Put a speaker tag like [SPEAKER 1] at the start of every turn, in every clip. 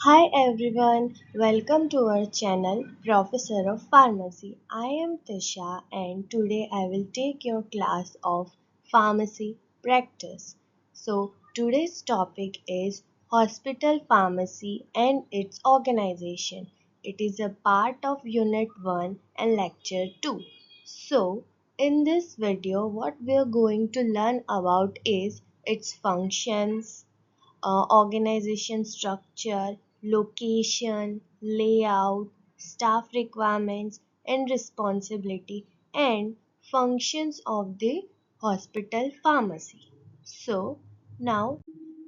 [SPEAKER 1] Hi everyone, welcome to our channel Professor of Pharmacy. I am Tisha and today I will take your class of pharmacy practice. So today's topic is hospital pharmacy and its organization. It is a part of unit 1 and lecture 2. So in this video what we are going to learn about is its functions, organization structure, location, layout, staff requirements and responsibility and functions of the hospital pharmacy. So now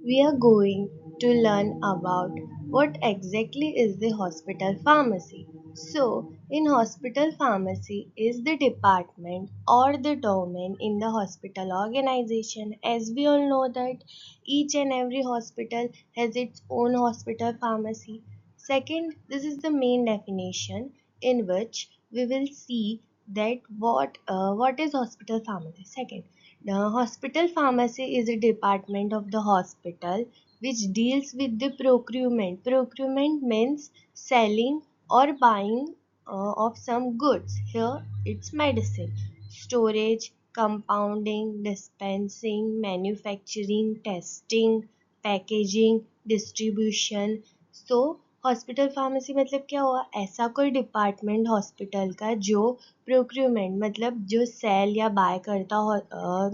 [SPEAKER 1] we are going to learn about what exactly is the hospital pharmacy. So, in hospital pharmacy is the department or the domain in the hospital organization. As we all know that each and every hospital has its own hospital pharmacy. Second, this is the main definition in which we will see that what is hospital pharmacy. Second, the hospital pharmacy is a department of the hospital which deals with the procurement. Procurement means selling or buying of some goods. Here it's medicine, storage, compounding, dispensing, manufacturing, testing, packaging, distribution. So hospital pharmacy मतलब क्या हुआ, ऐसा कोई department hospital का जो procurement मतलब जो cell या बाय करता हो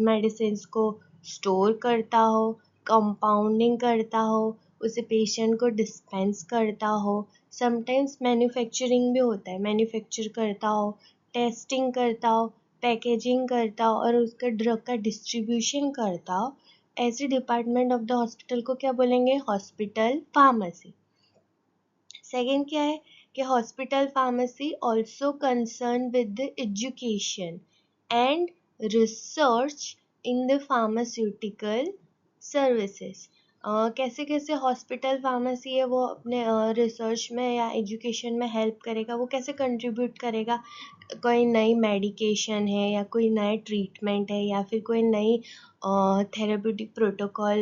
[SPEAKER 1] मेडिसिन को, स्टोर करता हो, कंपाउंडिंग करता हो, उसे पेशेंट को डिस्पेंस करता हो, समटाइम्स मैन्युफैक्चरिंग भी होता है, मैन्युफैक्चर करता हो, टेस्टिंग करता हो, पैकेजिंग करता हो और उसका ड्रग का डिस्ट्रीब्यूशन करता हो, ऐसे डिपार्टमेंट ऑफ द हॉस्पिटल को क्या बोलेंगे, हॉस्पिटल फार्मेसी. सेकेंड क्या है कि hospital pharmacy also concern with the education and research in the pharmaceutical services. कैसे कैसे हॉस्पिटल फार्मेसी है वो अपने रिसर्च में या एजुकेशन में हेल्प करेगा, वो कैसे कंट्रीब्यूट करेगा. कोई नई मेडिकेशन है या कोई नया ट्रीटमेंट है या फिर कोई नई थेरेप्यूटिक प्रोटोकॉल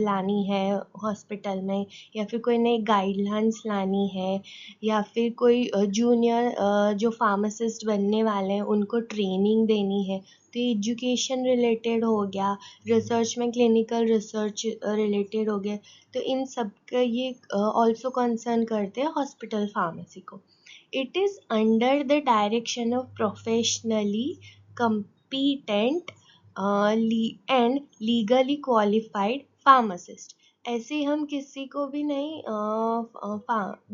[SPEAKER 1] लानी है हॉस्पिटल में, या फिर कोई नई गाइडलाइंस लानी है, या फिर कोई जूनियर जो फार्मासिस्ट बनने वाले हैं उनको ट्रेनिंग देनी है, तो ये एजुकेशन रिलेटेड हो गया. रिसर्च में क्लिनिकल रिसर्च रिलेटेड हो गया. तो इन सब का ये ऑल्सो कंसर्न करते हैं हॉस्पिटल फार्मेसी को. It is under the direction of professionally competent and legally qualified pharmacist. ऐसे हम किसी को भी नहीं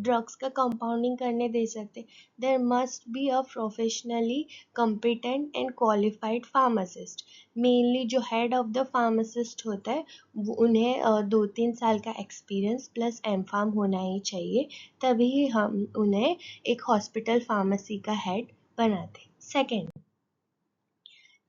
[SPEAKER 1] ड्रग्स का कंपाउंडिंग करने दे सकते. There must be a professionally competent and qualified pharmacist. Mainly जो हेड ऑफ द फार्मासिस्ट होता है उन्हें 2-3 साल का एक्सपीरियंस प्लस एम फार्म होना ही चाहिए, तभी हम उन्हें एक हॉस्पिटल फार्मेसी का हेड बनाते. Second,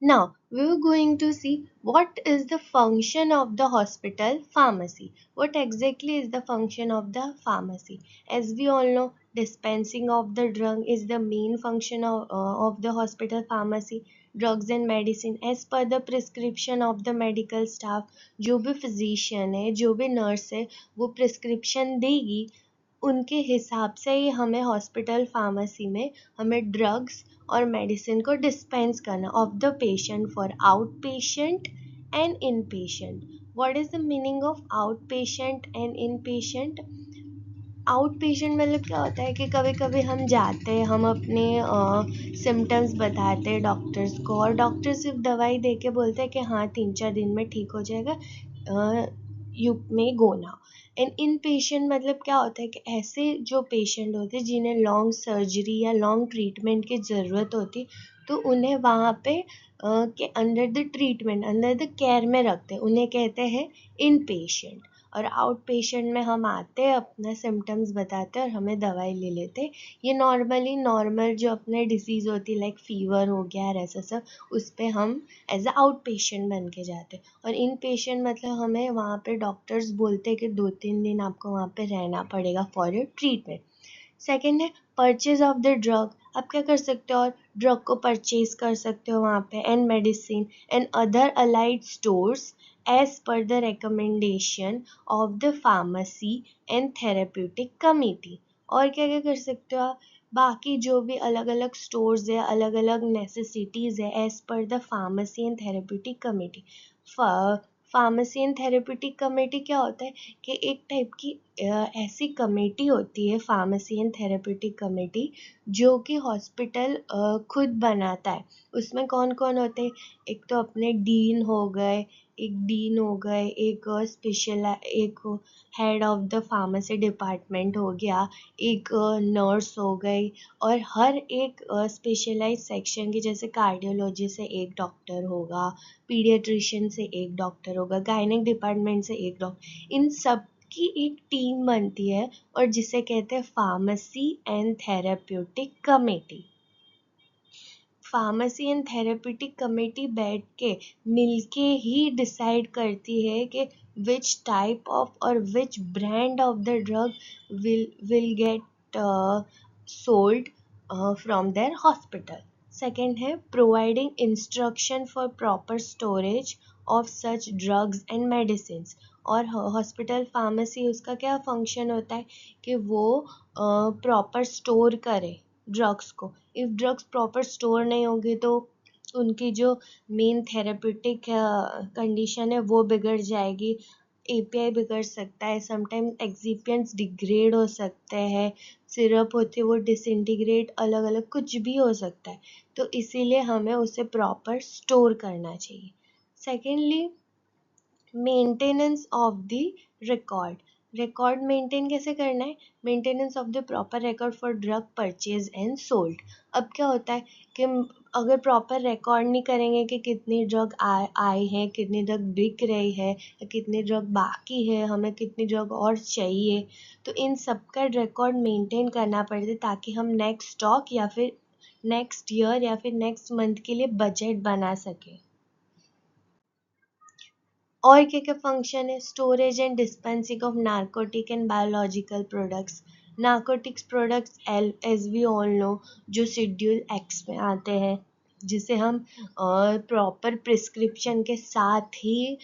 [SPEAKER 1] now we are going to see what is the function of the hospital pharmacy. What exactly is the function of the pharmacy? As we all know, dispensing of the drug is the main function of the hospital pharmacy. Drugs and medicine as per the prescription of the medical staff. जो भी physician है, जो भी nurse है, वो prescription देगी, उनके हिसाब से ही हमें हॉस्पिटल फार्मेसी में हमें ड्रग्स और मेडिसिन को डिस्पेंस करना of the patient for out patient and in patient. What is the meaning of out patient and in patient? Out patient मतलब क्या होता है कि कभी कभी हम जाते हैं, हम अपने सिम्टम्स बताते हैं डॉक्टर्स को और डॉक्टर सिर्फ दवाई दे के बोलते हैं कि हाँ 3-4 दिन में ठीक हो जाएगा, यू में go now. And in patient मतलब क्या होता है कि ऐसे जो पेशेंट होते हैं जिन्हें लॉन्ग सर्जरी या लॉन्ग ट्रीटमेंट की ज़रूरत होती, तो उन्हें वहाँ पे के under the treatment, under the care में रखते हैं, उन्हें कहते हैं इन पेशेंट. और आउट पेशेंट में हम आते हैं, अपना सिम्टम्स बताते हैं और हमें दवाई ले लेते. ये नॉर्मली नॉर्मल जो अपने डिसीज़ होती है लाइक फीवर हो गया और ऐसा सब, उस पर हम एज अ आउट पेशेंट बन के जाते हैं. और इन पेशेंट मतलब हमें वहाँ पे डॉक्टर्स बोलते हैं कि 2-3 दिन आपको वहाँ पे रहना पड़ेगा फॉर योर ट्रीटमेंट. सेकेंड है परचेज ऑफ द ड्रग. आप क्या कर सकते हो, और ड्रग को परचेज कर सकते हो वहाँ पे, and medicine and other allied stores as per the recommendation of the pharmacy and therapeutic committee। और क्या क्या कर सकते हो आप, बाकी जो भी अलग अलग स्टोर्स है, अलग अलग नेसेसिटीज़ है, as per the pharmacy and therapeutic committee. Pharmacy and therapeutic committee क्या होता है कि एक टाइप की ऐसी कमेटी होती है, फार्मेसी एंड थेरेप्यूटिक कमेटी, जो कि हॉस्पिटल खुद बनाता है। उसमें कौन कौन होते हैं, एक तो अपने डीन हो गए, एक स्पेशल, एक head of the pharmacy department हो गया, एक नर्स हो गई, और हर एक स्पेशलाइज सेक्शन की, जैसे कार्डियोलॉजी से एक डॉक्टर होगा, पीडियाट्रिशियन से एक डॉक्टर होगा, गायनेक डिपार्टमेंट से एक डॉक्टर, इन सब की एक टीम बनती है, और जिसे कहते हैं pharmacy and therapeutic committee. Pharmacy and therapeutic committee बैठ के मिलके ही डिसाइड करती है कि विच टाइप ऑफ और which brand of the drug will get sold from their hospital. Second है providing instruction for proper storage of such drugs and medicine. और hospital pharmacy, उसका क्या फंक्शन होता है कि वो प्रॉपर स्टोर करे ड्रग्स को। इफ़ ड्रग्स प्रॉपर स्टोर नहीं होंगे तो उनकी जो मेन थेरेप्यूटिक कंडीशन है वो बिगड़ जाएगी, एपीआई बिगड़ सकता है, समटाइम्स एक्सिपिएंट्स डिग्रेड हो सकते हैं, सिरप होती है वो डिसइंटीग्रेट, अलग अलग कुछ भी हो सकता है, तो इसीलिए हमें उसे प्रॉपर स्टोर करना चाहिए। Secondly, maintenance of the record. Record maintain कैसे करना है, maintenance of the proper record for drug purchase and sold. अब क्या होता है कि अगर प्रॉपर रिकॉर्ड नहीं करेंगे कि कितनी ड्रग आए हैं, कितनी ड्रग बिक रही है, या कितनी ड्रग बाकी है, हमें कितनी ड्रग और चाहिए, तो इन सब का रिकॉर्ड मेंटेन करना पड़ता है, ताकि हम नेक्स्ट स्टॉक या फिर नेक्स्ट ईयर या फिर नेक्स्ट मंथ के लिए बजट बना सकें। और क्या क्या फंक्शन है, storage and dispensing of narcotic and biological products. Narcotics products, as we all know, जो शेड्यूल एक्स में आते हैं, जिसे हम प्रॉपर प्रिस्क्रिप्शन के साथ ही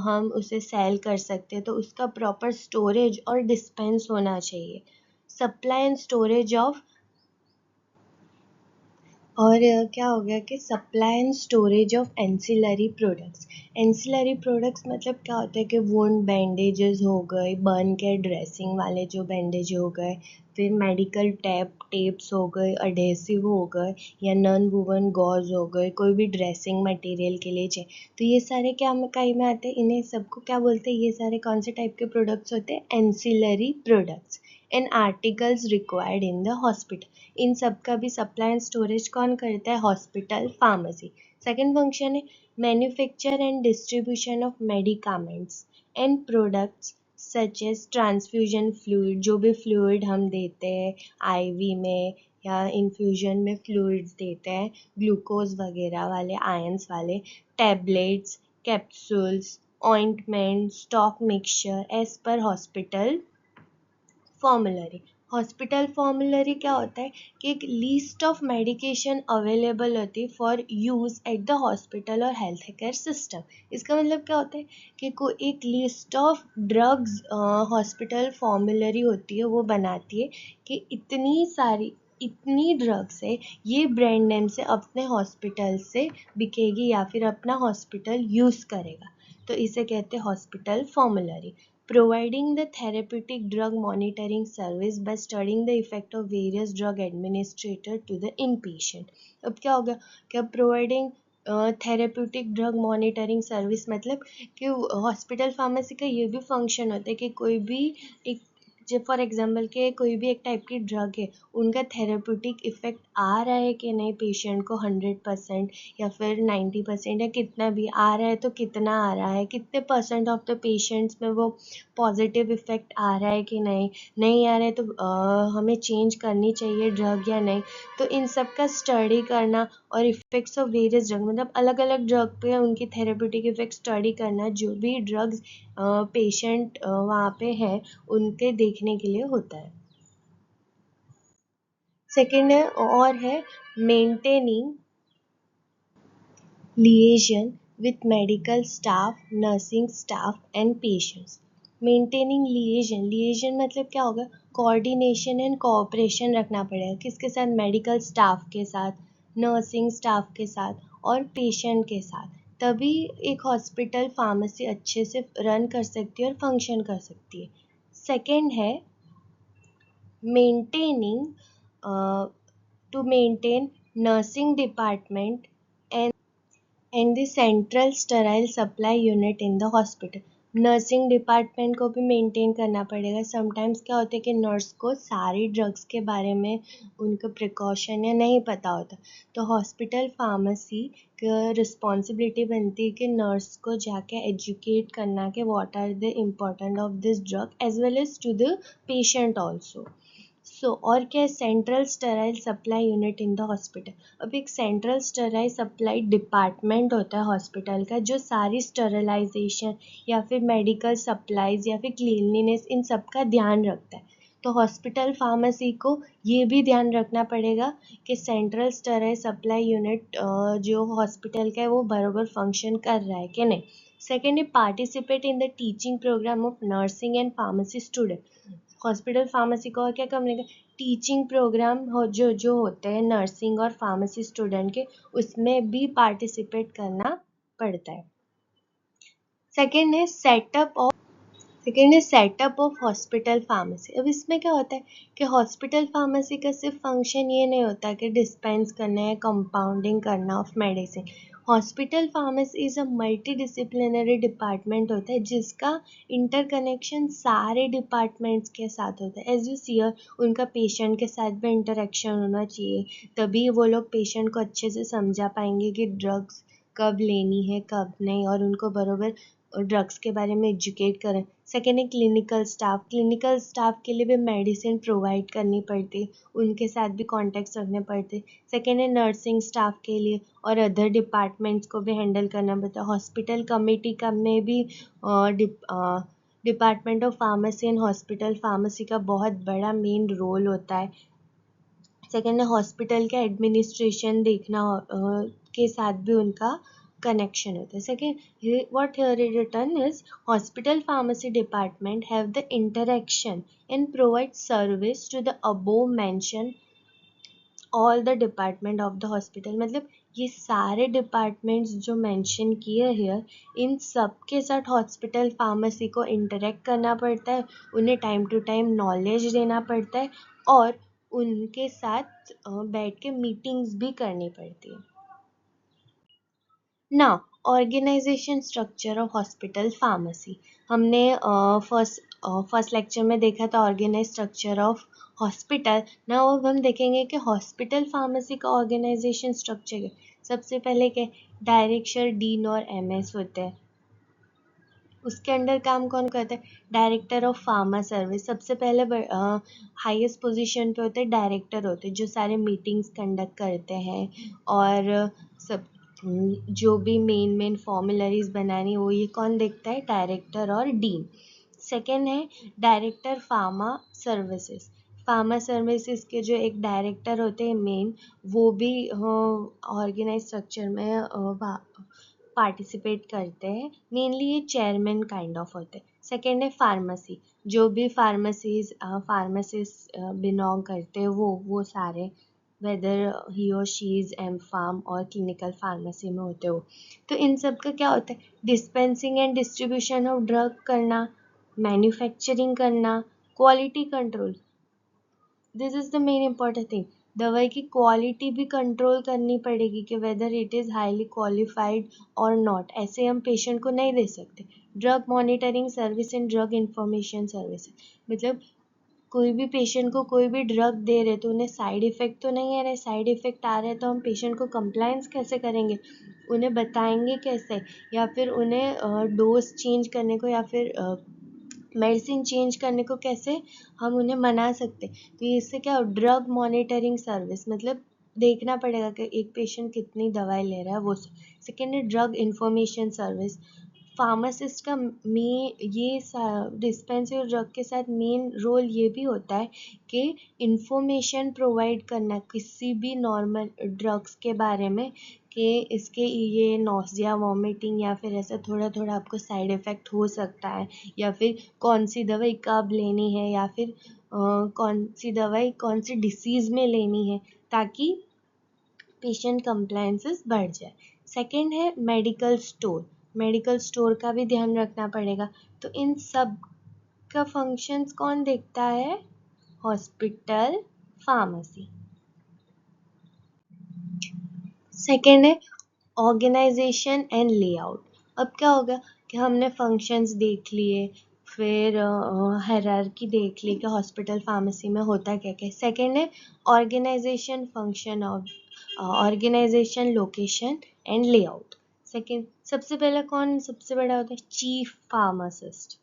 [SPEAKER 1] हम उसे सेल कर सकते हैं, तो उसका प्रॉपर स्टोरेज और डिस्पेंस होना चाहिए। सप्लाई एंड स्टोरेज ऑफ, और क्या हो गया कि supply and storage of ancillary products. Ancillary products मतलब क्या होता है कि वुंड बैंडेजेस हो गए, बर्न केयर ड्रेसिंग वाले जो बैंडेज हो गए, फिर मेडिकल टेप्स हो गए, अडेसिव हो गए, या नॉन वुवन गॉज हो गए, कोई भी ड्रेसिंग मटेरियल के लिए चाहिए, तो ये सारे क्या कहीं में आते हैं, इन्हें सबको क्या बोलते हैं, ये सारे कौन से टाइप के प्रोडक्ट्स होते हैं, ancillary products and articles required in the hospital. इन सब का भी सप्लाई एंड स्टोरेज कौन करता है, हॉस्पिटल फार्मेसी। सेकेंड फंक्शन है manufacture and distribution of medicaments and products such as transfusion fluid, जो भी फ्लूइड हम देते हैं आईवी में या इन्फ्यूजन में फ्लूइड्स देते हैं, ग्लूकोज वगैरह वाले, आयंस वाले, tablets, capsules, ointment, stock mixture as per hospital formulary. Hospital formulary क्या होता है कि एक लिस्ट ऑफ मेडिकेशन अवेलेबल होती है for use at the hospital और हेल्थ केयर सिस्टम। इसका मतलब क्या होता है कि कोई एक list of drugs hospital formulary होती है, वो बनाती है कि इतनी ड्रग्स है, ये ब्रांड नेम से अपने हॉस्पिटल से बिकेगी या फिर अपना हॉस्पिटल यूज़ करेगा, तो इसे कहते हैं hospital formulary. Providing the therapeutic drug monitoring service by studying the effect of various drug administered to the inpatient। अब क्या हो गया, क्या providing therapeutic drug monitoring service, मतलब कि हॉस्पिटल फार्मेसी का ये भी फंक्शन होता है कि कोई भी एक, जब फॉर एग्जांपल के कोई भी एक टाइप की ड्रग है, उनका थेरेप्यूटिक इफेक्ट आ रहा है कि नहीं पेशेंट को 100% या फिर 90%, या कितना भी आ रहा है तो कितना आ रहा है, कितने परसेंट ऑफ द पेशेंट्स में वो पॉजिटिव इफेक्ट आ रहा है कि नहीं आ रहा है, तो हमें चेंज करनी चाहिए ड्रग या नहीं, तो इन सब का स्टडी करना, और इफेक्ट्स ऑफ वेरियस ड्रग, मतलब अलग अलग ड्रग पे उनकी थेरेप्यूटिक इफेक्ट स्टडी करना, जो भी ड्रग्स पेशेंट वहाँ पे है उनके देखने के लिए होता है। सेकेंड है, और है maintaining liaison with medical staff, nursing staff and patients. Maintaining liaison मतलब क्या होगा, कोऑर्डिनेशन एंड कोऑपरेशन रखना पड़ेगा, किसके साथ, मेडिकल स्टाफ के साथ, नर्सिंग स्टाफ के साथ और पेशेंट के साथ, तभी एक हॉस्पिटल फार्मेसी अच्छे से रन कर सकती है और फंक्शन कर सकती है. सेकेंड है maintaining, to maintain nursing department and the central sterile supply unit in the hospital. Nursing department को भी मेंटेन करना पड़ेगा. समटाइम्स क्या होता है कि नर्स को सारी ड्रग्स के बारे में उनका प्रिकॉशन या नहीं पता होता, तो हॉस्पिटल फार्मेसी का रिस्पॉन्सिबिलिटी बनती है कि नर्स को जाके एजुकेट करना कि what are the important of this drug as well as to the patient also. और क्या है, central sterile supply unit in the hospital. अब एक सेंट्रल स्टेराइल सप्लाई डिपार्टमेंट होता है हॉस्पिटल का, जो सारी स्टेरलाइजेशन या फिर मेडिकल सप्लाईज या फिर क्लीनलीनेस इन सब का ध्यान रखता है. तो हॉस्पिटल फार्मेसी को ये भी ध्यान रखना पड़ेगा कि सेंट्रल स्टेराइल सप्लाई यूनिट जो हॉस्पिटल का है वो बराबर फंक्शन कर रहा है कि नहीं. सेकेंड है participate in the teaching program of nursing and pharmacy student. Hospital pharmacy को और क्या करने का, टीचिंग प्रोग्राम हो जो होते हैं नर्सिंग और फार्मेसी स्टूडेंट के, उसमें भी पार्टिसिपेट करना पड़ता है. सेकेंड है सेटअप ऑफ हॉस्पिटल फार्मेसी. अब इसमें क्या होता है कि हॉस्पिटल फार्मेसी का सिर्फ फंक्शन ये नहीं होता कि डिस्पेंस करना है, कंपाउंडिंग करना of medicine. Hospital pharmacy is a multi disciplinary department होता है जिसका इंटरकनेक्शन सारे डिपार्टमेंट्स के साथ होता है. एज यू सी, उनका पेशेंट के साथ भी इंटरेक्शन होना चाहिए, तभी वो लोग पेशेंट को अच्छे से समझा पाएंगे कि ड्रग्स कब लेनी है कब नहीं, और उनको बराबर ड्रग्स के बारे में एजुकेट करें. सेकेंड है क्लिनिकल स्टाफ के लिए भी मेडिसिन प्रोवाइड करनी पड़ती, उनके साथ भी कॉन्टैक्ट्स रखने पड़ते. सेकेंड है नर्सिंग स्टाफ के लिए और अदर डिपार्टमेंट्स को भी हैंडल करना पड़ता है. हॉस्पिटल कमेटी का में भी department of pharmacy and hospital pharmacy का बहुत बड़ा मेन रोल होता है. सेकेंड है हॉस्पिटल का एडमिनिस्ट्रेशन देखना के साथ भी उनका connection होता है. Second, what here is written is hospital pharmacy department have the interaction and provide service to the above mentioned all the department of the hospital. मतलब ये सारे डिपार्टमेंट्स जो मेंशन किए हैं इन सब के साथ हॉस्पिटल फार्मेसी को इंटरेक्ट करना पड़ता है, उन्हें टाइम टू टाइम नॉलेज देना पड़ता है और उनके साथ बैठ के मीटिंग्स भी करनी पड़ती है. ना organization structure of hospital pharmacy हमने फर्स्ट लेक्चर में देखा था, ऑर्गेनाइज स्ट्रक्चर ऑफ हॉस्पिटल. ना अब हम देखेंगे कि हॉस्पिटल फार्मेसी का ऑर्गेनाइजेशन स्ट्रक्चर है. सबसे पहले क्या, डायरेक्टर, डीन और एमएस होते हैं. उसके अंडर काम कौन करता है, डायरेक्टर ऑफ फार्मा सर्विस. सबसे पहले हाईएस्ट पोजीशन पे होते हैं डायरेक्टर, होते हैं जो सारे मीटिंग्स कंडक्ट करते हैं और सब जो भी मेन फॉर्मुलरीज बनानी वो ये कौन देखता है, डायरेक्टर और डीन. सेकेंड है director pharma services. Pharma services के जो एक डायरेक्टर होते हैं मेन, वो भी ऑर्गेनाइज स्ट्रक्चर में पार्टिसिपेट करते हैं. मेनली ये चेयरमैन काइंड ऑफ होते हैं. सेकेंड है फार्मेसी, जो भी फार्मेसिस्ट बिलोंग करते हैं वो सारे, वेदर ही और शी इज़ एम फार्म और क्लिनिकल फार्मेसी में होते हो. तो इन सब का क्या होता है, dispensing and distribution of drug करना, मैन्युफैक्चरिंग करना, quality control. This is the main important thing. दवाई की क्वालिटी भी कंट्रोल करनी पड़ेगी कि whether it is highly qualified और नॉट. ऐसे हम पेशेंट को नहीं दे सकते. Drug monitoring service and drug information service, मतलब कोई भी पेशेंट को कोई भी ड्रग दे रहे तो उन्हें साइड इफ़ेक्ट तो नहीं आ रहे. साइड इफ़ेक्ट आ रहे तो हम पेशेंट को कंप्लायंस कैसे करेंगे, उन्हें बताएंगे कैसे, या फिर उन्हें डोज चेंज करने को या फिर मेडिसिन चेंज करने को कैसे हम उन्हें मना सकते. तो इससे क्या, ड्रग मॉनिटरिंग सर्विस मतलब देखना पड़ेगा कि एक पेशेंट कितनी दवाई ले रहा है वो. सेकेंड है ड्रग इंफॉर्मेशन सर्विस. फार्मासिस्ट का ये डिस्पेंसरी ड्रग के साथ मेन रोल ये भी होता है कि इंफॉर्मेशन प्रोवाइड करना किसी भी नॉर्मल ड्रग्स के बारे में कि इसके ये नॉसिया वॉमिटिंग या फिर ऐसा थोड़ा थोड़ा आपको साइड इफ़ेक्ट हो सकता है, या फिर कौन सी दवाई कब लेनी है, या फिर कौन सी दवाई कौन सी डिसीज़ में लेनी है, ताकि पेशेंट कंप्लायंसेस बढ़ जाए। सेकंड है मेडिकल स्टोर। मेडिकल स्टोर का भी ध्यान रखना पड़ेगा। तो इन सब का फंक्शंस कौन देखता है? Hospital pharmacy. सेकंड है ऑर्गेनाइजेशन एंड लेआउट। अब क्या होगा कि हमने फंक्शंस देख लिए, फिर हायरार्की देख ली कि हॉस्पिटल फार्मेसी में होता क्या क्या। सेकंड है organization function of organization location and layout. Second सबसे पहले कौन सबसे बड़ा होता है? Chief pharmacist.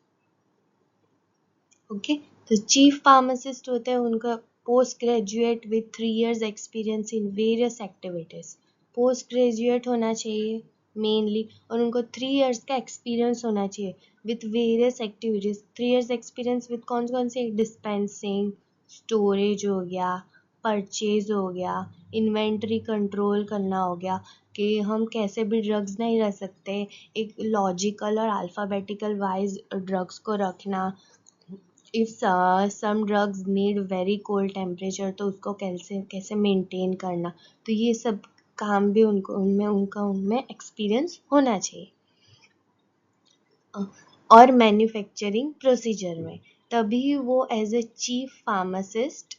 [SPEAKER 1] ओके, तो चीफ फार्मासिस्ट होते हैं, उनका post graduate with 3 years experience in various activities. Post graduate होना चाहिए मेनली, और उनको 3 years का एक्सपीरियंस होना चाहिए with various activities. 3 years experience with कौन कौन से? डिस्पेंसिंग, स्टोरेज हो गया, परचेज हो गया, इन्वेंट्री कंट्रोल करना हो गया कि हम कैसे भी ड्रग्स नहीं रख सकते, एक लॉजिकल और अल्फ़ाबेटिकल वाइज ड्रग्स को रखना। If some drugs need very cold temperature तो उसको कैसे कैसे मेंटेन करना। तो ये सब काम भी उनमें एक्सपीरियंस होना चाहिए। और मैन्युफैक्चरिंग प्रोसीजर में, तभी वो as a chief pharmacist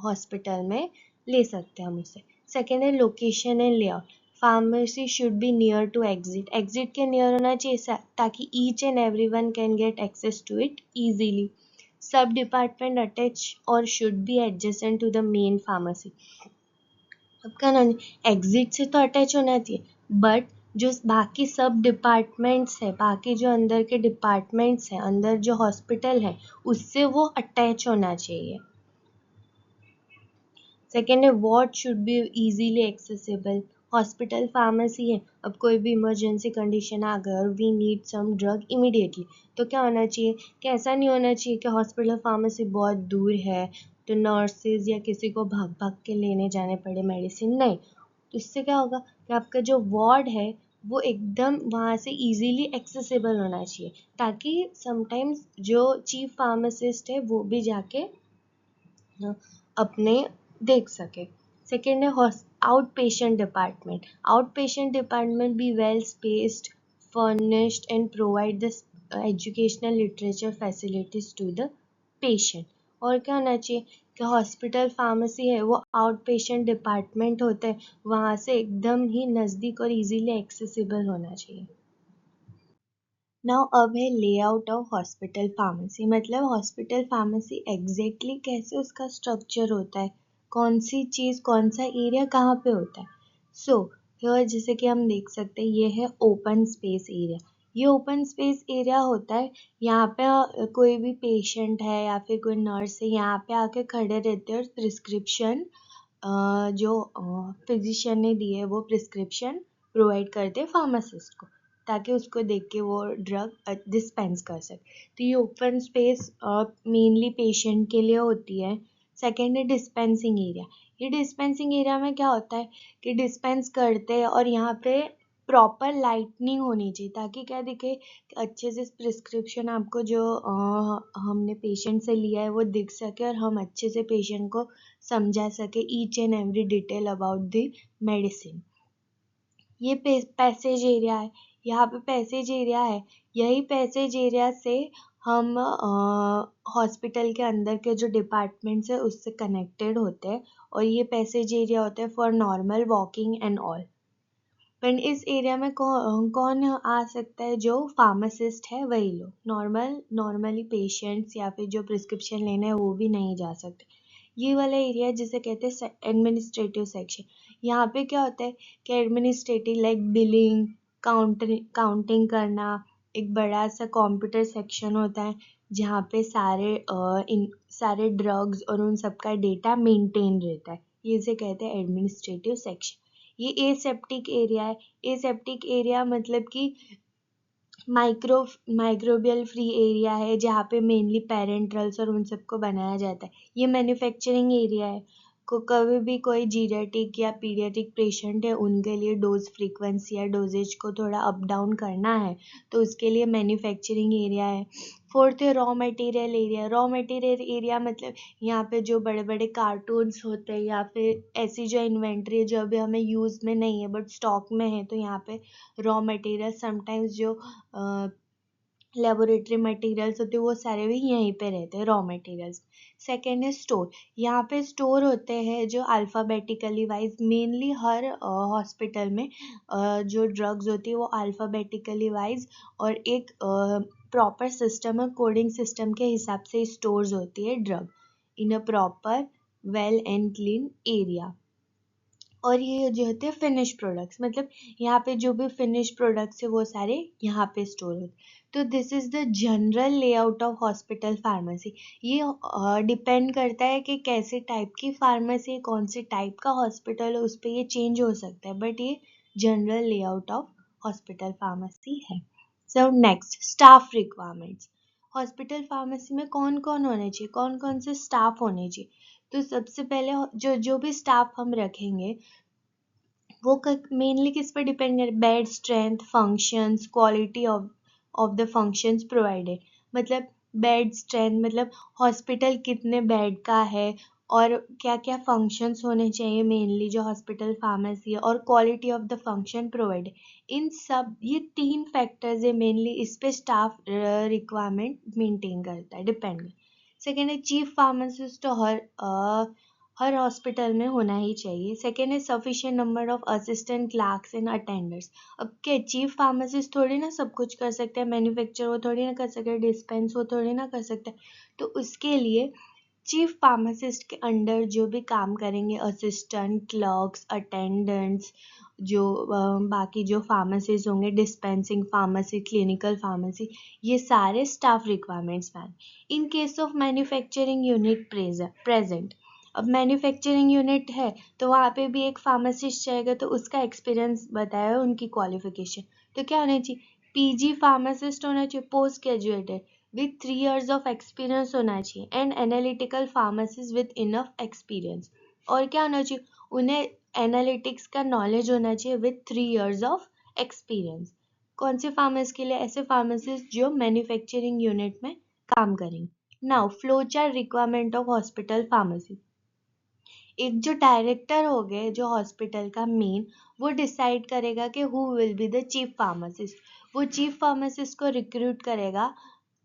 [SPEAKER 1] hospital में ले सकते हैं हम उसे। सेकेंड है location and layout. Pharmacy should be near to exit. Exit के नियर होना चाहिए ताकि each and every one can get access to it easily. सब डिपार्टमेंट अटैच और should be adjacent to the main pharmacy. अब क्या ना, एग्जिट से तो अटैच होना चाहिए, बट जो बाकी सब डिपार्टमेंट्स है, बाकी जो अंदर के डिपार्टमेंट्स हैं, अंदर जो हॉस्पिटल है, उससे वो अटैच होना चाहिए। सेकेंड है ward should be easily accessible. Hospital pharmacy है, अब कोई भी इमरजेंसी कंडीशन आ गया और we need some drug immediately, तो क्या होना चाहिए कि ऐसा नहीं होना चाहिए कि हॉस्पिटल फार्मेसी बहुत दूर है तो नर्सेज या किसी को भाग भाग के लेने जाने पड़े मेडिसिन, नहीं। तो इससे क्या होगा कि आपका जो वार्ड है वो एकदम वहाँ से इजीली एक्सेसिबल होना चाहिए, ताकि समटाइम्स जो चीफ फार्मासिस्ट है वो भी जाके अपने देख सके। सेकेंड है out patient department. Out patient department be well spaced, furnished and provide the educational literature facilities to the patient। और क्या होना चाहिए कि हॉस्पिटल फार्मेसी है वो आउट पेशेंट डिपार्टमेंट होते हैं, वहाँ से एकदम ही नज़दीक और इजीली एक्सेसिबल होना चाहिए। नाउ अब है लेआउट ऑफ हॉस्पिटल फार्मेसी। मतलब हॉस्पिटल फार्मेसी एग्जैक्टली कैसे उसका स्ट्रक्चर होता है, कौन सी चीज़ कौन सा एरिया कहाँ पे होता है। सो हियर जैसे कि हम देख सकते हैं ये है ओपन स्पेस एरिया। ये ओपन स्पेस एरिया होता है, यहाँ पे कोई भी पेशेंट है या फिर कोई नर्स है यहाँ पे आके खड़े रहते हैं और प्रिस्क्रिप्शन जो फिजिशियन ने दी है वो प्रिस्क्रिप्शन प्रोवाइड करते हैं फार्मासिस्ट को, ताकि उसको देख के वो ड्रग डिस्पेंस कर सके। तो ये ओपन स्पेस मेनली पेशेंट के लिए होती है। सेकेंड है डिस्पेंसिंग एरिया। ये डिस्पेंसिंग एरिया में क्या होता है कि डिस्पेंस करते हैं और यहाँ पे प्रॉपर लाइटनिंग होनी चाहिए, ताकि क्या दिखे अच्छे से प्रिस्क्रिप्शन आपको जो हमने पेशेंट से लिया है वो दिख सके और हम अच्छे से पेशेंट को समझा सके each and every detail about the medicine. ये पैसेज एरिया है, यहाँ पे पैसेज एरिया है, यही पैसेज एरिया से हम हॉस्पिटल के अंदर के जो डिपार्टमेंट्स है उससे कनेक्टेड होते हैं, और ये पैसेज एरिया होता है for normal walking and all. पर इस एरिया में कौन आ सकता है? जो फार्मासिस्ट है वही लोग। नॉर्मली पेशेंट्स या फिर जो प्रिस्क्रिप्शन लेने हैं वो भी नहीं जा सकते। ये वाला एरिया जिसे कहते हैं एडमिनिस्ट्रेटिव सेक्शन। यहाँ पे क्या होता है कि एडमिनिस्ट्रेटिव लाइक बिलिंग, काउंटिंग करना, एक बड़ा सा कंप्यूटर सेक्शन होता है जहाँ पे सारे ड्रग्स और उन सब का डेटा मेंटेन रहता है, ये इसे कहते हैं एडमिनिस्ट्रेटिव सेक्शन। ये एसेप्टिक एरिया है। एसेप्टिक एरिया मतलब कि माइक्रोबियल फ्री एरिया है जहाँ पे मेनली पेरेंट्रल्स और उन सबको बनाया जाता है। ये मैन्युफैक्चरिंग एरिया है। कभी भी कोई जीरियाट्रिक या पीडियाट्रिक पेशेंट है, उनके लिए डोज फ्रीक्वेंसी या डोजेज को थोड़ा अप डाउन करना है, तो उसके लिए मैन्युफैक्चरिंग एरिया है। फोर्थ है raw material area. Raw material area मतलब यहाँ पे जो बड़े बड़े कार्टून्स होते हैं या फिर ऐसी जो इन्वेंट्री है जो अभी हमें यूज़ में नहीं है बट स्टॉक में है, तो यहाँ पे रॉ मटेरियल समटाइम्स जो लेबोरेटरी मटेरियल्स होते हैं वो सारे भी यहीं पे रहते हैं, रॉ मटेरियल्स। सेकेंड है स्टोर। यहाँ पे स्टोर होते हैं जो अल्फ़ाबेटिकली वाइज, मेनली हर हॉस्पिटल में जो ड्रग्स होती है वो अल्फ़ाबेटिकली वाइज और एक प्रॉपर सिस्टम और कोडिंग सिस्टम के हिसाब से स्टोर्स होती है drug in a proper well and clean area. और ये जो होते हैं फिनिश प्रोडक्ट्स, मतलब यहाँ पे जो भी फिनिश प्रोडक्ट्स है वो सारे यहाँ पे स्टोर होते। तो this is the general layout of hospital pharmacy. ये डिपेंड करता है कि कैसे टाइप की फार्मेसी, कौन से टाइप का हॉस्पिटल है, उस पर ये चेंज हो सकता है, बट ये general layout of hospital pharmacy है। So next, staff requirements. Hospital pharmacy में कौन कौन होने चाहिए, कौन कौन से स्टाफ होने चाहिए। तो सबसे पहले जो जो भी स्टाफ हम रखेंगे वो मेनली किस पर डिपेंड करे, bed strength, functions, quality of the functions provided. मतलब बेड स्ट्रेंथ मतलब हॉस्पिटल कितने बेड का है और क्या क्या फंक्शंस होने चाहिए मेनली जो हॉस्पिटल फार्मेसी है, और quality of the function provided. इन सब ये 3 फैक्टर्स है मेनली, इस पे स्टाफ रिक्वायरमेंट मेंटेन करता है, डिपेंड करता है। सेकेंड है चीफ फार्मासिस्ट, तो हर हॉस्पिटल में होना ही चाहिए। सेकेंड है sufficient number of assistant Clarks and attenders. अब क्या चीफ फार्मासिस्ट थोड़ी ना सब कुछ कर सकते हैं, मैन्युफैक्चर वो थोड़ी ना कर सकते हैं, डिस्पेंस वो थोड़ी ना कर सकते हैं। तो उसके लिए चीफ फार्मासिस्ट के अंडर जो भी काम करेंगे असिस्टेंट क्लर्क्स, अटेंडेंट्स, जो बाकी जो फार्मासिस्ट होंगे, डिस्पेंसिंग फार्मेसी, क्लिनिकल फार्मेसी, ये सारे स्टाफ रिक्वायरमेंट्स हैं in case of manufacturing unit present. अब मैन्युफैक्चरिंग यूनिट है तो वहाँ पे भी एक फार्मासिस्ट जाएगा, तो उसका एक्सपीरियंस बताया, उनकी क्वालिफिकेशन तो क्या होना चाहिए, पीजी फार्मासिस्ट होना चाहिए, post graduated with 3 years of experience होना चाहिए, and analytical pharmacist with enough experience. और क्या होना चाहिए, उन्हें एनालिटिक्स का नॉलेज होना चाहिए विथ 3 years ऑफ एक्सपीरियंस। कौन से फार्मेसिस्ट के लिए, ऐसे फार्मासिस्ट जो मैन्युफैक्चरिंग यूनिट में काम करेंगे। Now flow chart requirement of hospital pharmacy. एक जो डायरेक्टर हो गए जो हॉस्पिटल का मेन, वो डिसाइड करेगा कि who will be the chief pharmacist. वो चीफ फार्मासिस्ट को रिक्रूट करेगा,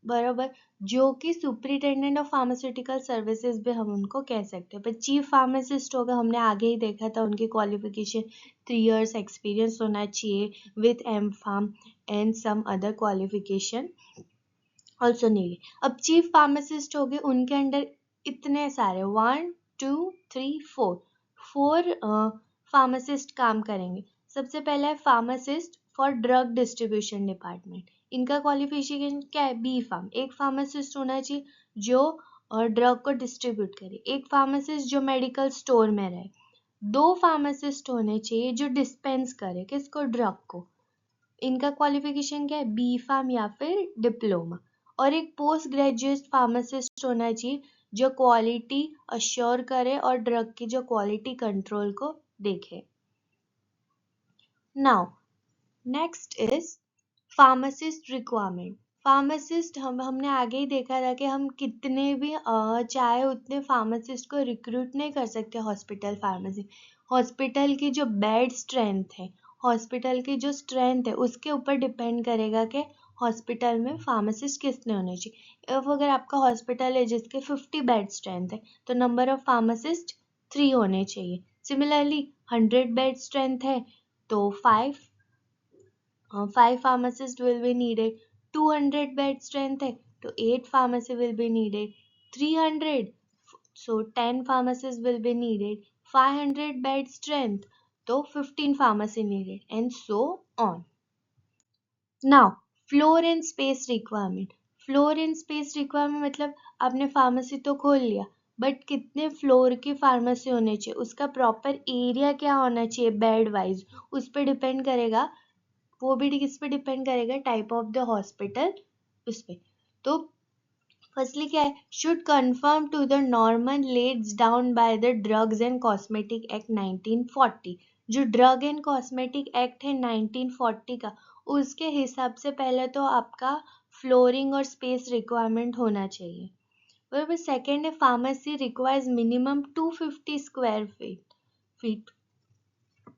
[SPEAKER 1] बराबर, जो कि सुपरिटेंडेंट ऑफ फार्मास्यूटिकल सर्विसेज भी हम उनको कह सकते हैं। पर चीफ फार्मासिस्ट होगा, हमने आगे ही देखा था उनकी क्वालिफिकेशन 3 years एक्सपीरियंस होना चाहिए with M pharm and some other qualification also need. अब चीफ फार्मासिस्ट हो गए, उनके अंडर इतने सारे 1 2 3 4 फार्मासिस्ट काम करेंगे। सबसे पहला है pharmacist for drug distribution department. इनका क्वालिफिकेशन क्या है, बी फार्म। एक फार्मासिस्ट होना चाहिए जो ड्रग को डिस्ट्रीब्यूट करे, एक फार्मासिस्ट जो मेडिकल स्टोर में रहे, 2 फार्मासिस्ट होने चाहिए जो डिस्पेंस करे, किसको, ड्रग को। इनका क्वालिफिकेशन क्या है, बी फार्म या फिर डिप्लोमा। और एक पोस्ट ग्रेजुएट फार्मासिस्ट होना चाहिए जो क्वालिटी अश्योर करे और ड्रग की जो क्वालिटी कंट्रोल को देखे। Now next is pharmacist requirement. Pharmacist हमने आगे ही देखा था कि हम कितने भी चाहे उतने फार्मासिस्ट को रिक्रूट नहीं कर सकते हॉस्पिटल फार्मेसी। हॉस्पिटल की जो बेड स्ट्रेंथ है, हॉस्पिटल की जो स्ट्रेंथ है, उसके ऊपर डिपेंड करेगा कि हॉस्पिटल में फार्मासिस्ट कितने होने चाहिए। अब अगर आपका हॉस्पिटल है जिसके 50 बेड स्ट्रेंथ है, तो नंबर ऑफ फार्मासिस्ट 3 होने चाहिए। सिमिलरली 100 बेड स्ट्रेंथ है तो 5 pharmacists will be needed. 200 bed strength है तो 8 pharmacy will be needed. 300 so 10 pharmacists will be needed. 500 bed strength तो 15 pharmacy needed, and so on. Now floor and space requirement. Floor and space requirement मतलब आपने pharmacy तो खोल लिया, but कितने floor की फार्मेसी होनी चाहिए, उसका प्रॉपर एरिया क्या होना चाहिए बेड वाइज, उस पर डिपेंड करेगा वो भी किस पे डिपेंड करेगा, टाइप ऑफ द हॉस्पिटल उस पे। तो फर्स्टली क्या है, should confirm to the normal leads down by the drugs and cosmetic act 1940। जो ड्रग एंड कॉस्मेटिक एक्ट है 1940 का, उसके हिसाब से पहले तो आपका फ्लोरिंग और स्पेस रिक्वायरमेंट होना चाहिए, बराबर। सेकेंड है, pharmacy requires minimum 250 square feet.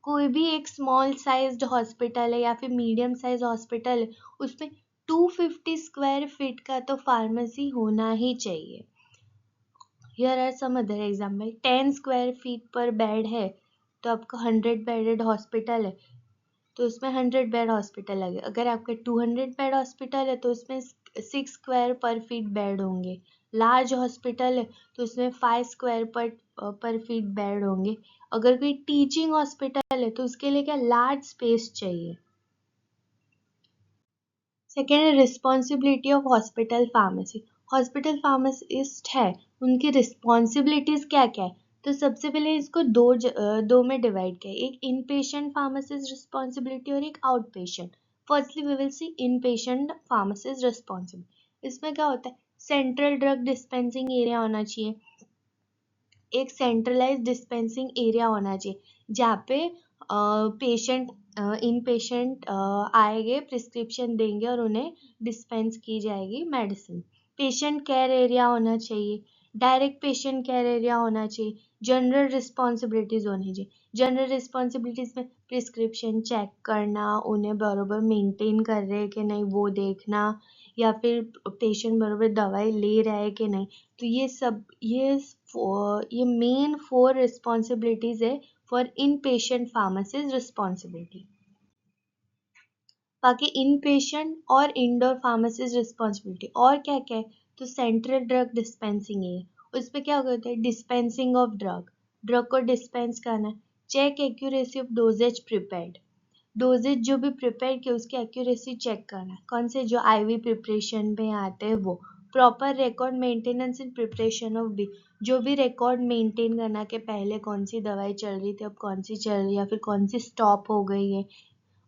[SPEAKER 1] कोई भी एक स्मॉल साइज्ड हॉस्पिटल है या फिर मीडियम साइज हॉस्पिटल है, उसमें 250 स्क्वायर फीट का तो फार्मेसी होना ही चाहिए। Here are some other example, 10 square feet पर बेड है तो आपका 100 बेडेड हॉस्पिटल है तो उसमें 100 बेड हॉस्पिटल लगे। अगर आपके 200 बेड हॉस्पिटल है तो उसमें 6 स्क्वायर पर फीट बेड होंगे। लार्ज हॉस्पिटल है तो उसमें 5 स्क्वायर पर फीट बेड होंगे। अगर कोई टीचिंग हॉस्पिटल है तो उसके लिए क्या, लार्ज स्पेस चाहिए। सेकेंड है, responsibility of hospital pharmacy. Hospital pharmacist है, उनकी रिस्पॉन्सिबिलिटीज क्या क्या है, तो सबसे पहले इसको दो में डिवाइड किया, एक इन पेशेंट फार्मासिस्ट रिस्पॉन्सिबिलिटी और एक out patient. Firstly we will see in patient pharmacist responsibility. इसमें क्या होता है, सेंट्रल ड्रग डिस्पेंसिंग एरिया होना चाहिए, एक सेंट्रलाइज डिस्पेंसिंग एरिया होना चाहिए जहाँ पे पेशेंट इन पेशेंट आएंगे, प्रिस्क्रिप्शन देंगे और उन्हें डिस्पेंस की जाएगी मेडिसिन। पेशेंट केयर एरिया होना चाहिए, डायरेक्ट पेशेंट केयर एरिया होना चाहिए, जनरल रिस्पॉन्सिबिलिटीज होनी चाहिए। जनरल रिस्पॉन्सिबिलिटीज में प्रिस्क्रिप्शन चेक करना, उन्हें बराबर मेंटेन कर रहे हैं कि नहीं वो देखना, या फिर पेशेंट बराबर दवाई ले रहा है कि नहीं। तो ये सब ये मेन 4 रिस्पॉन्सिबिलिटीज है for in patient pharmacist responsibility. बाकी इन पेशेंट और इंडोर फार्मासिस्ट रिस्पॉन्सिबिलिटी और क्या क्या है, तो सेंट्रल ड्रग डिस्पेंसिंग है, उसमें क्या होता है, डिस्पेंसिंग ऑफ ड्रग को डिस्पेंस करना, check accuracy of dosages prepared, dosages जो भी प्रिपेयर किया उसकी एक्यूरेसी चेक करना, कौन से जो आईवी प्रिपरेशन में आते हैं वो, proper record maintenance in preparation of B, जो भी रिकॉर्ड मेंटेन करना कि पहले कौन सी दवाई चल रही थी अब कौन सी चल रही है या फिर कौन सी स्टॉप हो गई है,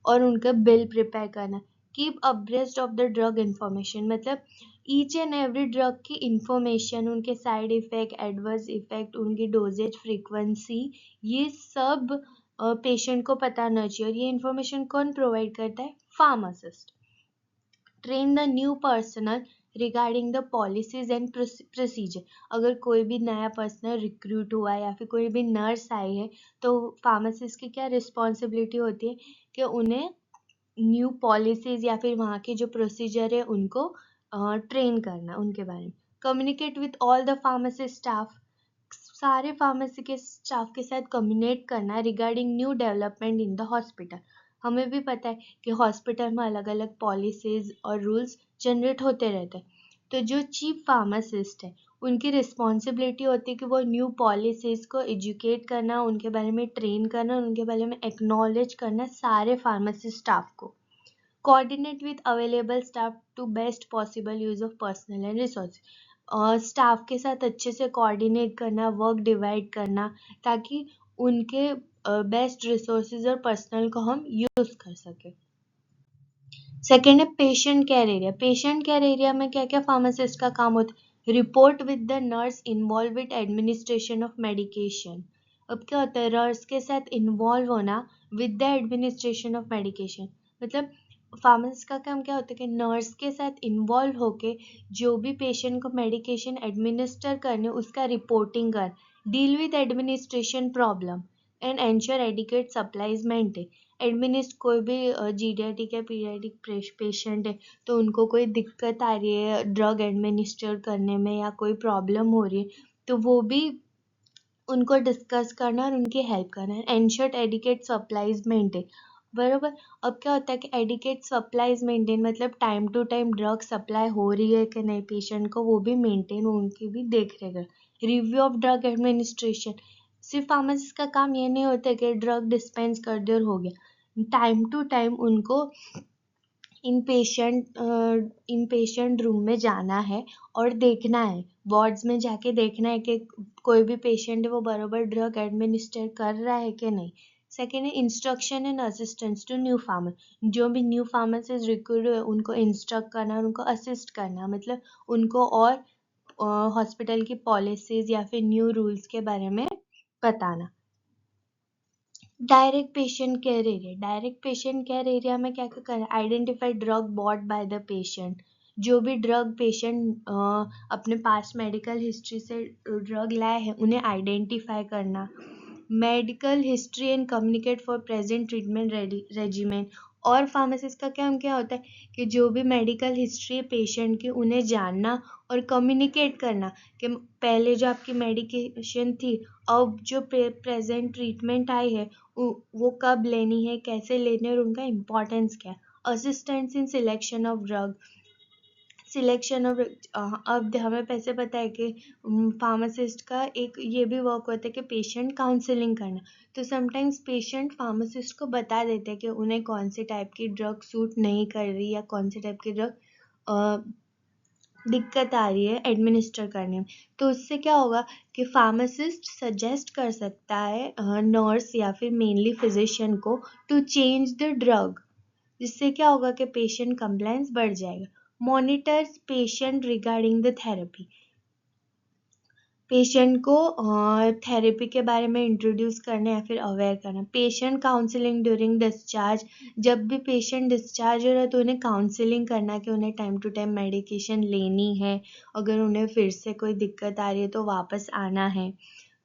[SPEAKER 1] और उनका बिल प्रिपेयर करना। Keep abreast of the drug information, मतलब ईच एंड एवरी ड्रग की इंफॉर्मेशन, उनके साइड इफेक्ट, एडवर्स इफेक्ट, उनकी डोजेज फ्रीक्वेंसी, ये सब पेशेंट को पता होना चाहिए। और ये इंफॉर्मेशन कौन प्रोवाइड करता है, pharmacist. Train the new personal regarding the policies and procedure, अगर कोई भी नया पर्सनल रिक्रूट हुआ है या फिर कोई भी नर्स आई है तो फार्मासिस्ट की क्या रिस्पॉन्सिबिलिटी होती है कि उन्हें न्यू पॉलिसीज या फिर वहाँ के जो प्रोसीजर है उनको ट्रेन करना, उनके बारे में। Communicate with all the pharmacy staff, सारे फार्मेसी के स्टाफ के साथ कम्युनिकेट करना regarding new development in the hospital. हमें भी पता है कि हॉस्पिटल में अलग अलग पॉलिसीज और रूल्स जनरेट होते रहते हैं, तो जो चीफ फार्मासिस्ट है उनकी रिस्पॉन्सिबिलिटी होती है कि वो न्यू पॉलिसीज को एजुकेट करना, उनके बारे में ट्रेन करना, उनके बारे में एक्नॉलेज करना सारे फार्मेसी स्टाफ को। Coordinate with available staff to best possible use of personal and resource, staff के साथ अच्छे से कोऑर्डिनेट करना, वर्क डिवाइड करना, ताकि उनके बेस्ट रिसोर्सेज और पर्सनल को हम यूज कर सके। सेकेंड है patient care area. Patient care area में क्या क्या फार्मासिस्ट का काम होता है, report with the nurse involve with administration of medication. अब क्या होता है, नर्स के साथ इन्वॉल्व होना with the administration of medication, मतलब फार्मासिस्ट का काम क्या होता है कि नर्स के साथ इन्वॉल्व होके जो भी पेशेंट को मेडिकेशन एडमिनिस्टर करने उसका रिपोर्टिंग कर, deal with administration problem and ensure adequate supplies maintain. एडमिनिस्ट कोई भी जीडियाटिक या पीडियाटिक पेशेंट है तो उनको कोई दिक्कत आ रही है ड्रग एडमिनिस्टर करने में या कोई प्रॉब्लम हो रही है तो वो भी उनको डिस्कस करना और उनकी हेल्प करना है। एंश्योर एडिकेट सप्लाईज मेंटेन, बराबर। अब क्या होता है कि एडिकेट सप्लाईज मेंटेन मतलब time to time drug supply हो रही है कि नहीं पेशेंट को, वो भी मेंटेन, उनकी भी देख रेख। रिव्यू ऑफ ड्रग एडमिनिस्ट्रेशन, सिर्फ फार्मासिस्ट का काम ये नहीं होता कि ड्रग डिस्पेंस कर दे और हो गया, टाइम टू टाइम उनको इन पेशेंट रूम में जाना है और देखना है, वार्ड्स में जाके देखना है कि कोई भी पेशेंट है वो बराबर ड्रग एडमिनिस्टर कर रहा है कि नहीं, सेकेंड है instruction and assistance to new farmer, जो भी न्यू फार्मर्स रिक्रूट हुए उनको इंस्ट्रक्ट करना, उनको असिस्ट करना, मतलब उनको और हॉस्पिटल की पॉलिसीज या फिर न्यू रूल्स के बारे में बताना। Direct patient care area, direct patient care area में क्या क्या करना, identify drug bought by the patient, जो भी ड्रग पेशेंट अपने पास मेडिकल हिस्ट्री से ड्रग लाए हैं उन्हें आइडेंटिफाई करना। Medical history and communicate for present treatment regiment, और फार्मासिस्ट का काम क्या होता है कि जो भी मेडिकल हिस्ट्री है पेशेंट की उन्हें जानना और कम्युनिकेट करना कि पहले जो आपकी मेडिकेशन थी अब जो प्रेजेंट ट्रीटमेंट आई है वो कब लेनी है, कैसे लेनी है और उनका इम्पोर्टेंस क्या है। Assistance in selection of drug, selection of, अब हमें पैसे पता है कि फार्मासिस्ट का एक ये भी वर्क होता है कि पेशेंट काउंसलिंग करना, तो समटाइम्स पेशेंट फार्मासिस्ट को बता देते हैं कि उन्हें कौन से टाइप की ड्रग सूट नहीं कर रही या कौन से टाइप की ड्रग दिक्कत आ रही है एडमिनिस्टर करने में। तो उससे क्या होगा कि फार्मासिस्ट सजेस्ट कर सकता है नर्स या फिर मेनली फिजिशियन को टू चेंज द ड्रग, जिससे क्या होगा कि पेशेंट कंप्लायंस बढ़ जाएगा। Monitors patient regarding the therapy, patient को थेरेपी के बारे में इंट्रोड्यूस करना या फिर अवेयर करना। पेशेंट काउंसलिंग ड्यूरिंग डिस्चार्ज, जब भी पेशेंट डिस्चार्ज हो रहा है तो उन्हें काउंसलिंग करना कि उन्हें टाइम टू टाइम मेडिकेशन लेनी है, अगर उन्हें फिर से कोई दिक्कत आ रही है तो वापस आना है।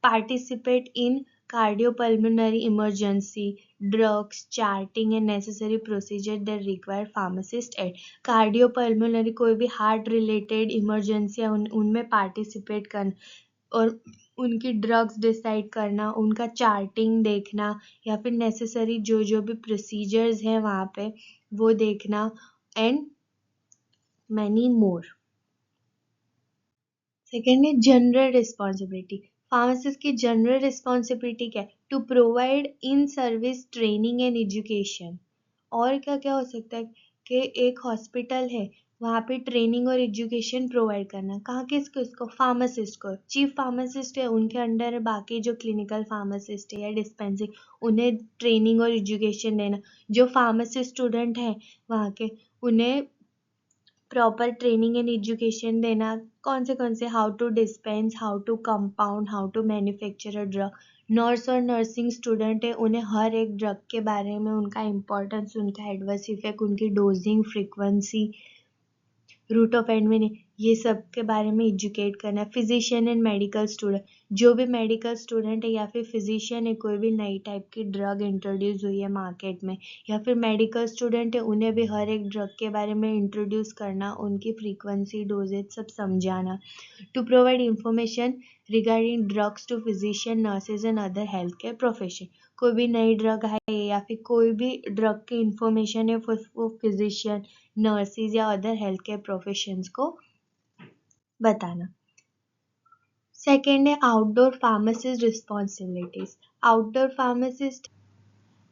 [SPEAKER 1] Participate in cardiopulmonary emergency, drugs, charting and necessary procedure that require pharmacist aid. Cardiopulmonary कोई भी हार्ट रिलेटेड इमरजेंसी है उनमें पार्टिसिपेट करना और उनकी ड्रग्स डिसाइड करना, उनका चार्टिंग देखना या फिर नेसेसरी जो जो भी प्रोसीजर्स हैं वहाँ पे वो देखना एंड मैनी मोर। सेकेंड है जनरल रिस्पॉन्सिबिलिटी, फार्मासिस्ट की जनरल रिस्पॉन्सिबिलिटी क्या है, to provide in service training and education. और क्या क्या हो सकता है कि एक हॉस्पिटल है वहाँ पे ट्रेनिंग और एजुकेशन प्रोवाइड करना, कहाँ किसको, इसको फार्मासिस्ट को, चीफ फार्मासिस्ट है उनके अंडर बाकी जो क्लिनिकल फार्मासिस्ट है या डिस्पेंसिंग उन्हें ट्रेनिंग और एजुकेशन देना, जो फार्मासिस्ट स्टूडेंट हैं वहाँ के उन्हें प्रॉपर ट्रेनिंग एंड एजुकेशन देना, कौन से how to dispense, how to compound, how to manufacture a drug. Nurse और नर्सिंग स्टूडेंट है उन्हें हर एक ड्रग के बारे में उनका इम्पोर्टेंस, उनका एडवर्स इफेक्ट, उनकी dosing frequency, route of admin, ये सब के बारे में एजुकेट करना है। फिजिशियन एंड मेडिकल स्टूडेंट, जो भी मेडिकल स्टूडेंट है या फिर फिजिशियन है, कोई भी नई टाइप की ड्रग इंट्रोड्यूस हुई है मार्केट में या फिर मेडिकल स्टूडेंट है उन्हें भी हर एक ड्रग के बारे में इंट्रोड्यूस करना, उनकी फ्रीक्वेंसी डोजेज सब समझाना। To provide information regarding drugs to physician nurses and other health care profession, कोई भी नई ड्रग है या फिर कोई भी ड्रग की इंफॉर्मेशन है वो फिजिशियन नर्सेज या अदर हेल्थ केयर प्रोफेशंस को बताना। सेकेंड है outdoor pharmacist responsibilities, outdoor pharmacist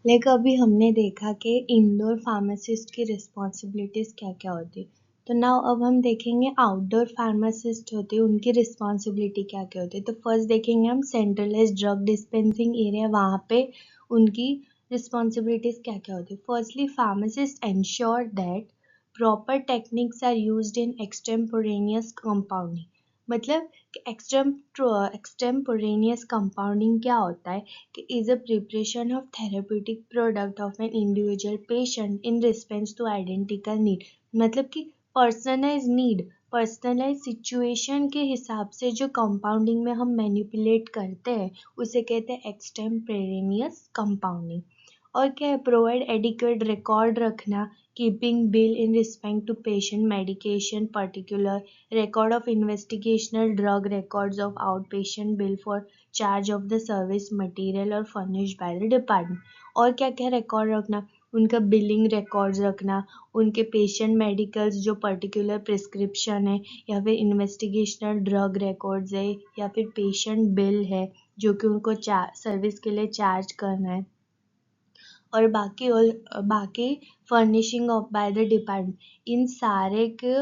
[SPEAKER 1] like अभी हमने देखा कि इंडोर फार्मासिस्ट की रिस्पॉन्सिबिलिटीज क्या क्या होती है, तो नाउ अब हम देखेंगे आउटडोर फार्मासिस्ट होते हैं उनकी रिस्पॉन्सिबिलिटी क्या क्या होती है। तो फर्स्ट देखेंगे हम सेंट्रलाइज ड्रग डिस्पेंसिंग एरिया, वहाँ पे उनकी रिस्पॉन्सिबिलिटीज क्या क्या होती है। Firstly pharmacist ensure that proper techniques are used in extemporaneous compounding, मतलब एक्सटेम्पोरेनियस कंपाउंडिंग क्या होता है कि is a preparation of therapeutic product of an individual patient in response to identical need, मतलब कि पर्सनलाइज नीड, पर्सनलाइज सिचुएशन के हिसाब से जो कंपाउंडिंग में हम मैनिपुलेट करते हैं उसे कहते हैं एक्सटेम्पोरेनियस कंपाउंडिंग। और क्या है, प्रोवाइड एडिक्वेट रिकॉर्ड रखना, keeping bill in respect to patient medication particular, record of investigational drug records of outpatient bill for charge of the service material or furnished by the department। और क्या क्या record रखना, उनका billing records रखना, उनके patient medicals जो particular prescription है या फिर इन्वेस्टिगेशनल ड्रग रिकॉर्ड्स है या फिर पेशेंट बिल है जो कि उनको सर्विस के लिए चार्ज करना है, और बाकी furnishing of by the department, इन सारे के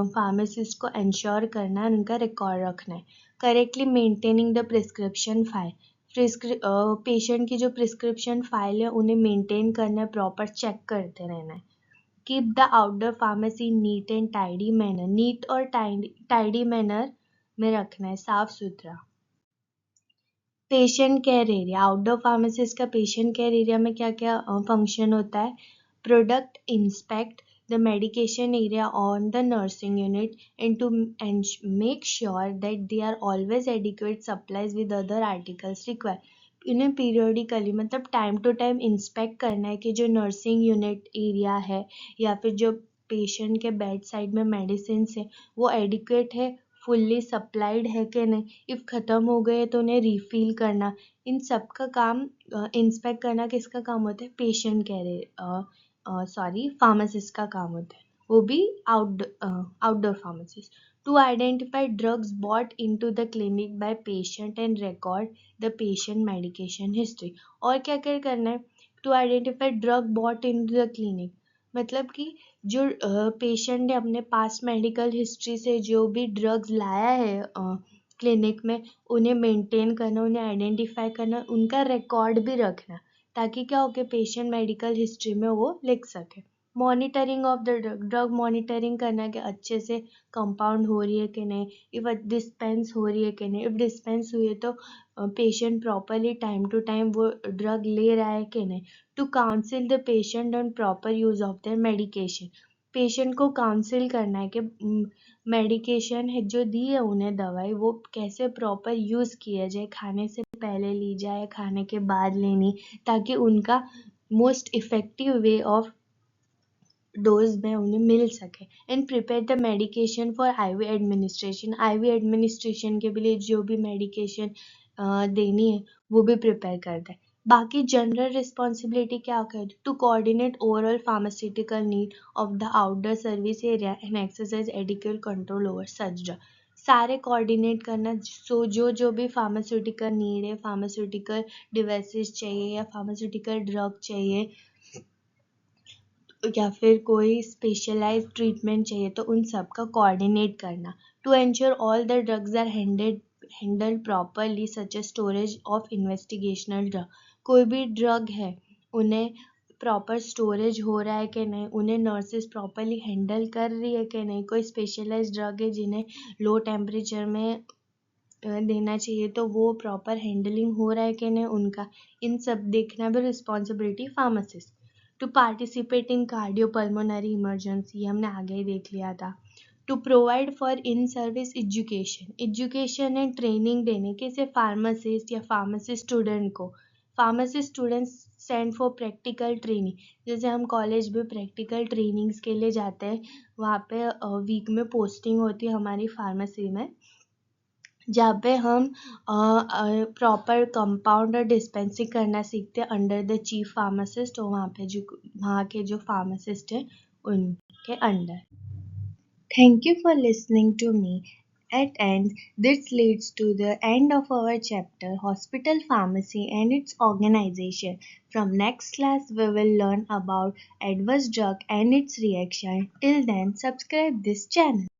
[SPEAKER 1] फार्मासिस्ट को इंश्योर करना है, उनका रिकॉर्ड रखना है। Correctly maintaining the prescription file, patient की जो प्रिस्क्रिप्शन फाइल है उन्हें मेंटेन करना है, प्रॉपर चेक करते रहना है। Keep the outdoor pharmacy neat and tidy manner, neat और टाइडी मैनर में रखना है, साफ सुथरा। Patient care area, outdoor pharmacist का पेशेंट केयर एरिया में क्या क्या फंक्शन होता है? Product inspect the medication area on the nursing unit and to make sure that they are always adequate supplies with other articles require. इन्हें periodically मतलब time to time inspect करना है कि जो नर्सिंग यूनिट एरिया है या फिर जो पेशेंट के बेड साइड में मेडिसिन है वो एडिक्वेट है, फुल्ली सप्लाइड है कि नहीं, इफ़ ख़त्म हो गए तो उन्हें रिफ़िल करना। इन सब का काम इंस्पेक्ट करना किसका काम होता है? पेशेंट फार्मासिस्ट का काम होता है, वो भी outdoor pharmacist. To identify drugs bought into the clinic by patient and record the patient medication history. और क्या क्या करना है? To identify drug bought into the clinic, मतलब कि जो पेशेंट ने अपने पास मेडिकल हिस्ट्री से जो भी ड्रग्स लाया है क्लिनिक में, उन्हें मेंटेन करना, उन्हें आइडेंटिफाई करना, उनका रिकॉर्ड भी रखना, ताकि क्या हो कि पेशेंट मेडिकल हिस्ट्री में वो लिख सके। Monitoring of the drug, drug monitoring करना कि अच्छे से कंपाउंड हो रही है कि नहीं, इफ डिस्पेंस हो रही है कि नहीं, इफ डिस्पेंस हुई है तो patient properly time to time वो ड्रग ले रहा है कि नहीं। To counsel the patient on proper use of their medication, patient को काउंसिल करना है कि मेडिकेशन है जो दी है उन्हें दवाई, वो कैसे प्रॉपर यूज़ किया जाए, खाने से पहले ली जाए, खाने के बाद लेनी, ताकि उनका most effective way of dose में उन्हें मिल सके। And prepare the medication for IV administration, IV administration के लिए जो भी मेडिकेशन देनी है वो भी प्रिपेयर करता है। बाकी जनरल रिस्पॉन्सिबिलिटी क्या है? To coordinate overall pharmaceutical need of the outdoor service area and exercise adequate control over such drug, सारे कोऑर्डिनेट करना। सो जो भी फार्मास्यूटिकल नीड है, फार्मास्यूटिकल डिवाइसेस चाहिए या फार्मास्यूटिकल ड्रग चाहिए या फिर कोई स्पेशलाइज्ड ट्रीटमेंट चाहिए तो उन सब का कोऑर्डिनेट करना। To ensure all the drugs are handled properly such as storage of investigational drug, कोई भी ड्रग है उन्हें प्रॉपर स्टोरेज हो रहा है कि नहीं, उन्हें नर्सेज प्रॉपरली हैंडल कर रही है कि नहीं, कोई स्पेशलाइज्ड ड्रग है जिन्हें लो टेम्परेचर में देना चाहिए तो वो प्रॉपर हैंडलिंग हो रहा है कि नहीं उनका, इन सब देखना भी responsibility pharmacist. To participate in cardiopulmonary emergency, हमने आगे ही देख लिया था। To provide for in service education, education and training देने के से फार्मासिस्ट या फार्मासिस्ट स्टूडेंट को, pharmacist students send for practical training, जैसे हम कॉलेज में प्रैक्टिकल ट्रेनिंग्स के लिए जाते हैं, वहाँ पे वीक में पोस्टिंग होती है हमारी फार्मेसी में, जहाँ पे हम प्रॉपर कंपाउंड और डिस्पेंसिंग करना सीखते हैं अंडर द चीफ फार्मासिस्ट, और वहाँ के जो फार्मासिस्ट हैं उनके under. Thank you for listening to me. At end, this leads to the end of our chapter Hospital Pharmacy and its organization. From next class, we will learn about adverse drug and its reaction. Till then, subscribe this channel.